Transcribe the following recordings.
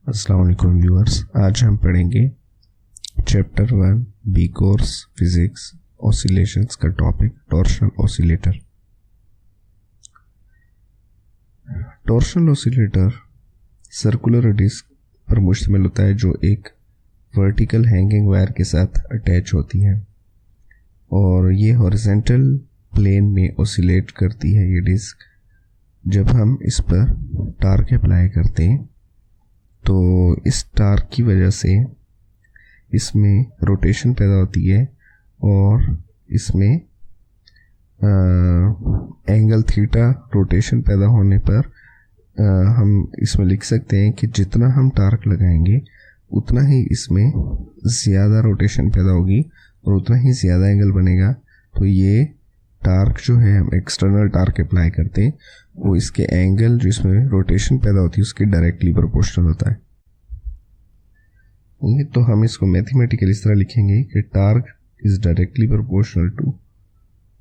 अस्सलाम वालेकुम व्यूअर्स, आज हम पढ़ेंगे chapter 1 B course physics oscillations का topic torsional oscillator. Torsional oscillator circular disc पर मुश्तमिल होता है जो एक वर्टिकल हैंगिंग वायर के साथ अटैच होती है और ये हॉरिजॉन्टल प्लेन में ऑसिलेट करती है। ये डिस्क जब हम इस पर टार्क अप्लाई करते हैं तो इस टार्क की वजह से इसमें रोटेशन पैदा होती है और इसमें एंगल थीटा रोटेशन पैदा होने पर हम इसमें लिख सकते हैं कि जितना हम टार्क लगाएंगे उतना ही इसमें ज़्यादा रोटेशन पैदा होगी और उतना ही ज़्यादा एंगल बनेगा। तो ये टार्क जो है हम एक्सटर्नल टार्क अप्लाई करते हैं वो इसके एंगल जो इसमें रोटेशन पैदा होती है उसकी डायरेक्टली प्रोपोर्शनल होता है। तो हम इसको मैथमेटिकली इस तरह लिखेंगे कि torque is directly proportional to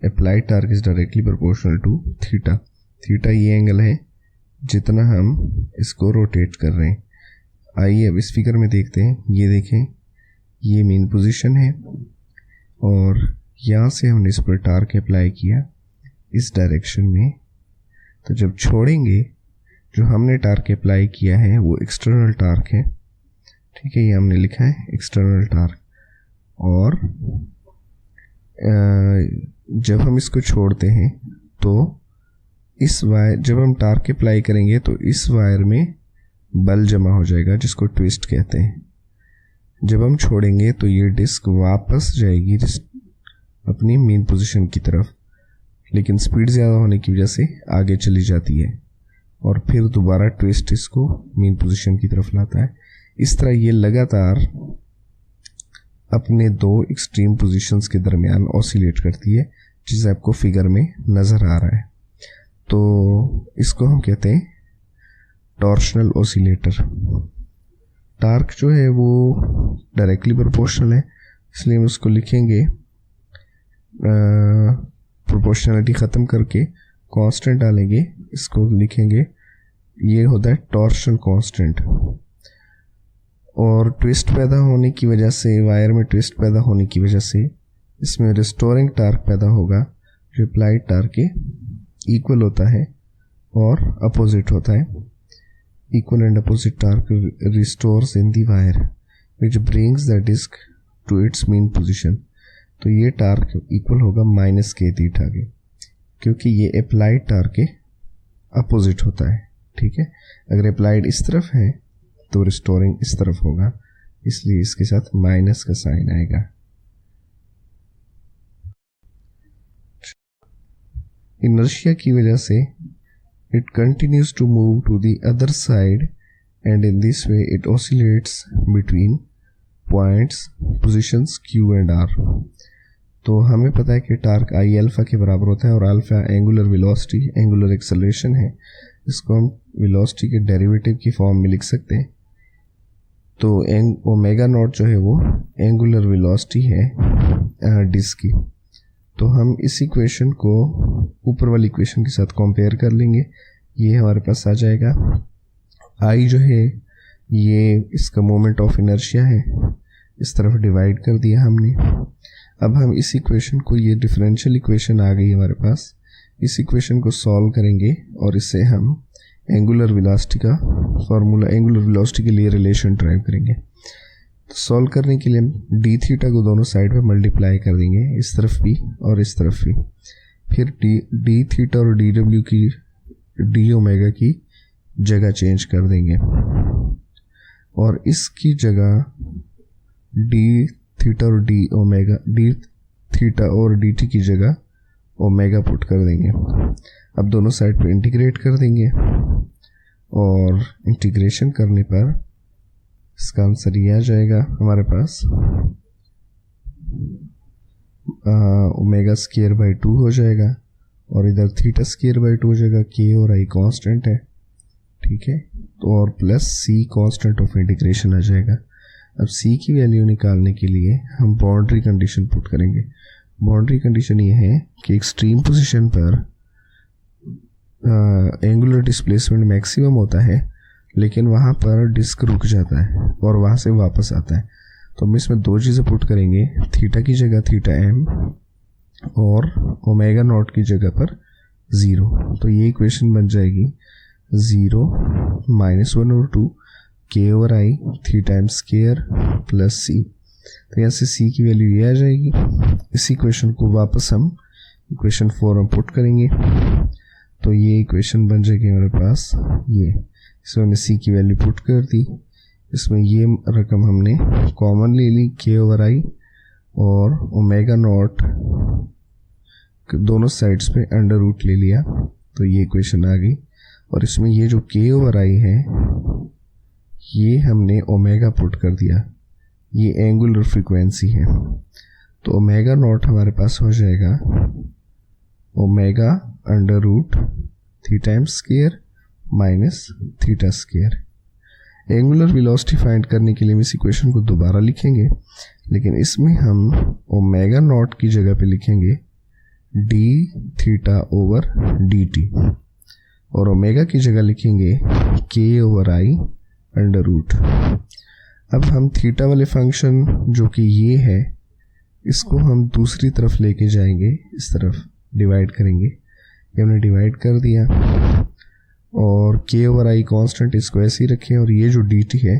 applied torque is directly proportional to theta. Theta ये एंगल है जितना हम इसको रोटेट कर रहे हैं। आइए अब इस फिगर में देखते हैं। ये देखें, ये मेन पोजीशन है और यहाँ से हमने इस पर टार्क अप्लाई किया इस डायरेक्शन में। तो जब छोड़ेंगे जो हमने टार्क अप्लाई किया है वो एक्सटर्नल टार्क है, ठीक है, ये हमने लिखा है एक्सटर्नल टार्क। और जब हम इसको छोड़ते हैं तो इस वायर, जब हम टार्क अप्लाई करेंगे तो इस वायर में बल जमा हो जाएगा जिसको ट्विस्ट कहते हैं। जब हम छोड़ेंगे तो ये डिस्क वापस जाएगी अपनी मेन पोजीशन की तरफ, लेकिन स्पीड ज़्यादा होने की वजह से आगे चली जाती है और फिर दोबारा ट्विस्ट इसको मेन पोजीशन की तरफ लाता है। इस तरह ये लगातार अपने दो एक्सट्रीम पोजीशंस के दरमियान ऑसिलेट करती है, जिसे आपको फिगर में नज़र आ रहा है। तो इसको हम कहते हैं टॉर्शनल ऑसिलेटर। टार्क जो है वो डायरेक्टली प्रोपोर्शनल है, इसलिए हम उसको लिखेंगे प्रोपोर्शनलिटी ख़त्म करके कांस्टेंट डालेंगे, इसको लिखेंगे ये होता है टॉर्शन कांस्टेंट। और ट्विस्ट पैदा होने की वजह से, वायर में ट्विस्ट पैदा होने की वजह से इसमें रिस्टोरिंग टार्क पैदा होगा जो अप्लाइड टार्क के इक्वल होता है और अपोजिट होता है। Equal and opposite torque restores in the wire which brings the disc to its mean position. तो ये टार्क इक्वल होगा माइनस के थीटा के, क्योंकि ये अप्लाइड टार्क के अपोजिट होता है, ठीक है। अगर अप्लाइड इस तरफ है तो रिस्टोरिंग इस तरफ होगा, इसलिए इसके साथ माइनस का साइन आएगा। इनर्शिया की वजह से it continues to move to the other side and in this way it oscillates between points positions Q and R। तो हमें पता है कि टार्क आई अल्फा के बराबर होता है और alpha angular velocity, angular acceleration है। इसको हम वेलोसिटी के डेरिवेटिव की फॉर्म में लिख सकते हैं। तो ओमेगा नॉट जो है वो एंगुलर वेलोसिटी है डिस्क की। तो हम इस इक्वेशन को ऊपर वाली इक्वेशन के साथ कंपेयर कर लेंगे। ये हमारे पास आ जाएगा आई जो है ये इसका मोमेंट ऑफ इनर्शिया है, इस तरफ डिवाइड कर दिया हमने। अब हम इस इक्वेशन को, ये डिफरेंशियल इक्वेशन आ गई हमारे पास, इस इक्वेशन को सॉल्व करेंगे और इससे हम एंगुलर वेलोसिटी का फार्मूला, एंगुलर वेलोसिटी के लिए रिलेशन ड्राइव करेंगे। तो सॉल्व करने के लिए हम डी थीटा को दोनों साइड पे मल्टीप्लाई कर देंगे, इस तरफ भी और इस तरफ भी। फिर डी थीटा और डी डब्ल्यू की, डी ओमेगा की जगह चेंज कर देंगे और इसकी जगह डी थीटा और डी ओमेगा, डी थीटा और डी टी की जगह ओमेगा पुट कर देंगे। अब दोनों साइड पे इंटीग्रेट कर देंगे और इंटीग्रेशन करने पर इसका आंसर ये आ जाएगा हमारे पास ओमेगा स्क्वायर बाई 2 हो जाएगा और इधर थीटा स्क्वायर बाई 2 हो जाएगा। के और आई कांस्टेंट है, ठीक है, तो और plus C constant of integration आ जाएगा। अब सी की वैल्यू निकालने के लिए हम बाउंड्री कंडीशन पुट करेंगे। बाउंड्री कंडीशन ये है कि एक्सट्रीम पोजीशन पर एंगुलर डिस्प्लेसमेंट मैक्सिमम होता है, लेकिन वहाँ पर डिस्क रुक जाता है और वहाँ से वापस आता है। तो हम इसमें दो चीज़ें पुट करेंगे, थीटा की जगह थीटा एम और ओमेगा नॉट की जगह पर 0। तो ये इक्वेशन बन जाएगी 0 -1 और 2 k/i theta M square plus C. तो यहाँ से सी की वैल्यू ये आ जाएगी। इस इक्वेशन को वापस हम इक्वेशन 4 में पुट करेंगे तो ये इक्वेशन बन जाएगी हमारे पास ये। इसमें हमने सी की वैल्यू पुट कर दी, इसमें ये रकम हमने कॉमन ले ली k/i और ओमेगा नॉट दोनों साइड्स पे अंडर रूट ले लिया, तो ये इक्वेशन आ गई। और इसमें ये जो k/i है ये हमने ओमेगा पुट कर दिया, ये एंगुलर फ्रीक्वेंसी है। तो ओमेगा नॉट हमारे पास हो जाएगा omega under root theta M square minus theta square. Angular velocity find करने के लिए हम इस इक्वेशन को दोबारा लिखेंगे, लेकिन इसमें हम ओमेगा नॉट की जगह पे लिखेंगे D theta over D T और ओमेगा की जगह लिखेंगे k/i अंडर रूट। अब हम थीटा वाले फंक्शन जो कि ये है इसको हम दूसरी तरफ लेके जाएंगे, इस तरफ डिवाइड करेंगे। ये हमने डिवाइड कर दिया और k/i कांस्टेंट इसको ऐसे ही रखें और ये जो dt है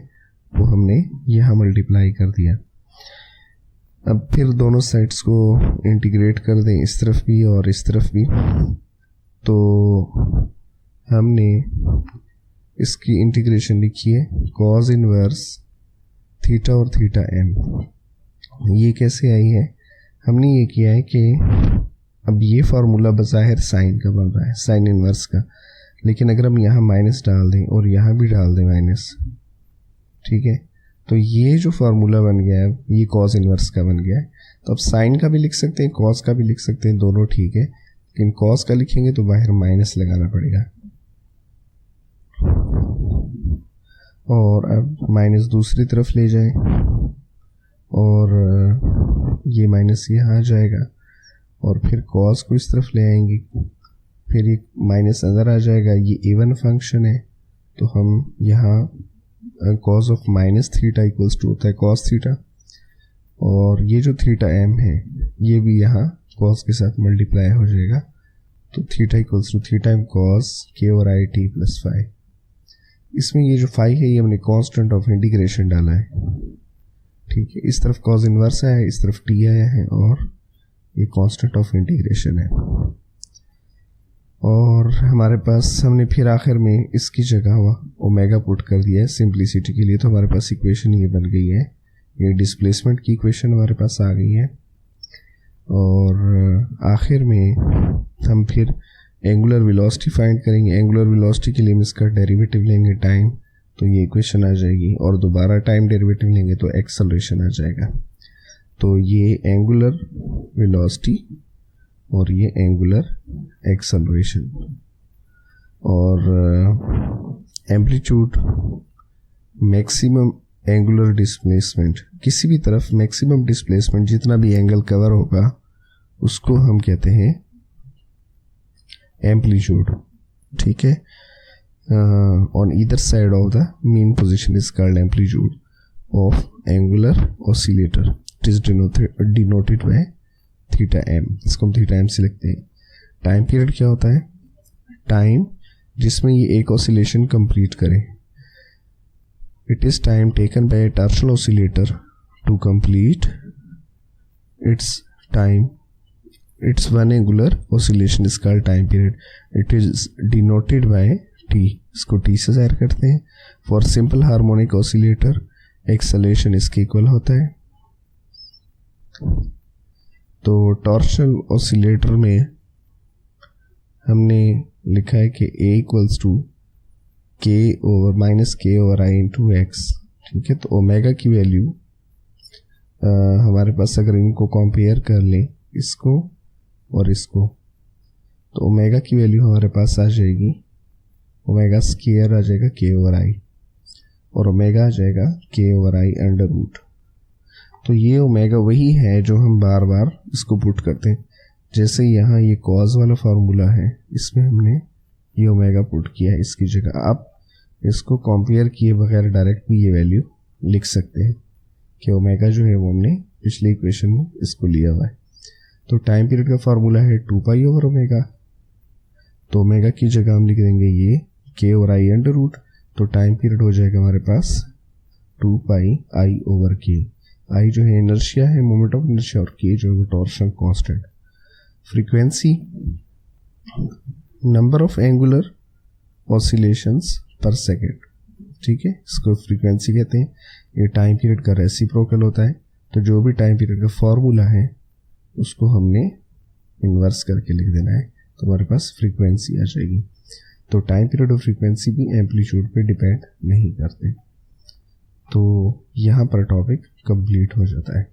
वो हमने यहाँ मल्टीप्लाई कर दिया। अब फिर दोनों साइड्स को इंटीग्रेट कर दें, इस तरफ भी और इस तरफ भी। तो हमने इसकी इंटीग्रेशन लिखी है cos इनवर्स थीटा और थीटा एम। ये कैसे आई है, हमने ये किया है कि अब ये फार्मूला बज़ाहिर साइन का बन रहा है, साइन इनवर्स का, लेकिन अगर हम यहाँ माइनस डाल दें और यहाँ भी डाल दें माइनस, ठीक है, तो ये जो फार्मूला बन गया है ये कॉस इनवर्स का बन गया है। तो अब साइन का भी लिख सकते हैं, कॉस का भी लिख सकते हैं, दोनों ठीक है, लेकिन कॉस का लिखेंगे तो बाहर माइनस लगाना पड़ेगा। और अब माइनस दूसरी तरफ ले जाएं और ये माइनस यहाँ आ जाएगा और फिर कॉस को इस तरफ ले आएंगे, फिर ये माइनस अंदर आ जाएगा। ये इवन फंक्शन है तो हम यहाँ cos of minus theta equals to होता है कॉस थीटा, और ये जो थीटा एम है ये भी यहाँ कॉस के साथ मल्टीप्लाई हो जाएगा। तो theta equals to theta M cos k/i t plus phi. इसमें ये जो फाई है ये हमने कांस्टेंट ऑफ इंटीग्रेशन डाला है, ठीक है। इस तरफ कॉस इनवर्स आया है, इस तरफ टी आया है और ये कांस्टेंट ऑफ इंटीग्रेशन है। और हमारे पास हमने फिर आखिर में इसकी जगह हुआ ओमेगा पुट कर दिया है सिंप्लिसिटी के लिए। तो हमारे पास इक्वेशन ये बन गई है, ये डिस्प्लेसमेंट की इक्वेशन हमारे पास आ गई है। और आखिर में हम फिर एंगुलर वेलोसिटी फाइंड करेंगे। एंगुलर वेलोसिटी के लिए हम इसका डेरिवेटिव लेंगे टाइम, तो ये इक्वेशन आ जाएगी, और दोबारा टाइम डेरिवेटिव लेंगे तो एक्सेलरेशन आ जाएगा। तो ये एंगुलर वेलोसिटी और ये एंगुलर एक्सेलरेशन। और एम्पलीट्यूड मैक्सिमम एंगुलर डिस्प्लेसमेंट, किसी भी तरफ मैक्सिमम डिस्प्लेसमेंट जितना भी एंगल कवर होगा उसको हम कहते हैं एम्पलीट्यूड, ठीक है। On either side of the mean position is called amplitude of angular oscillator, it is denoted by theta M. इसको हम थीटा एम से लिखते हैं। टाइम पीरियड क्या होता है, टाइम जिसमें ये एक ऑसिलेशन कंप्लीट करे। It is time taken by a tertial oscillator to complete its one angular oscillation is called time period. It is denoted by t, इसको t से जाहिर करते हैं। For simple harmonic oscillator acceleration इसके equal होता है। तो टॉर्शनल ऑसिलेटर में हमने लिखा है कि a equals to k/i into X, ठीक है। तो ओमेगा की वैल्यू हमारे पास अगर इनको कंपेयर कर लें इसको और इसको, तो ओमेगा की वैल्यू हमारे पास आ जाएगी, ओमेगा स्क्वायर आ जाएगा k/i और ओमेगा आ जाएगा k/i अंडर रूट। तो ये ओमेगा वही है जो हम बार बार इसको पुट करते हैं। जैसे यहाँ ये कॉज वाला फार्मूला है, इसमें हमने ये ओमेगा पुट किया है इसकी जगह। आप इसको कंपेयर किए बगैर डायरेक्ट भी ये वैल्यू लिख सकते हैं कि ओमेगा जो है वो हमने पिछले इक्वेशन में इसको लिया हुआ है। तो टाइम पीरियड का फार्मूला है 2 पाई ओवर ओमेगा, तो ओमेगा की जगह हम लिख देंगे ये के और आई अंडर रूट, तो टाइम पीरियड हो जाएगा हमारे पास 2 पाई आई ओवर के। आई जो है इनर्शिया है, मोमेंट ऑफ इनर्शिया, और के जो है torsion constant. Frequency number of angular oscillations पर सेकेंड, ठीक है, इसको फ्रीक्वेंसी कहते हैं। ये टाइम पीरियड का रेसिप्रोकल होता है, तो जो भी टाइम पीरियड का फॉर्मूला है उसको हमने इन्वर्स करके लिख देना है, तो हमारे पास फ्रीक्वेंसी आ जाएगी। तो टाइम पीरियड और फ्रीक्वेंसी भी एम्पलीट्यूड पे डिपेंड नहीं करते। तो यहाँ पर टॉपिक कंप्लीट हो जाता है।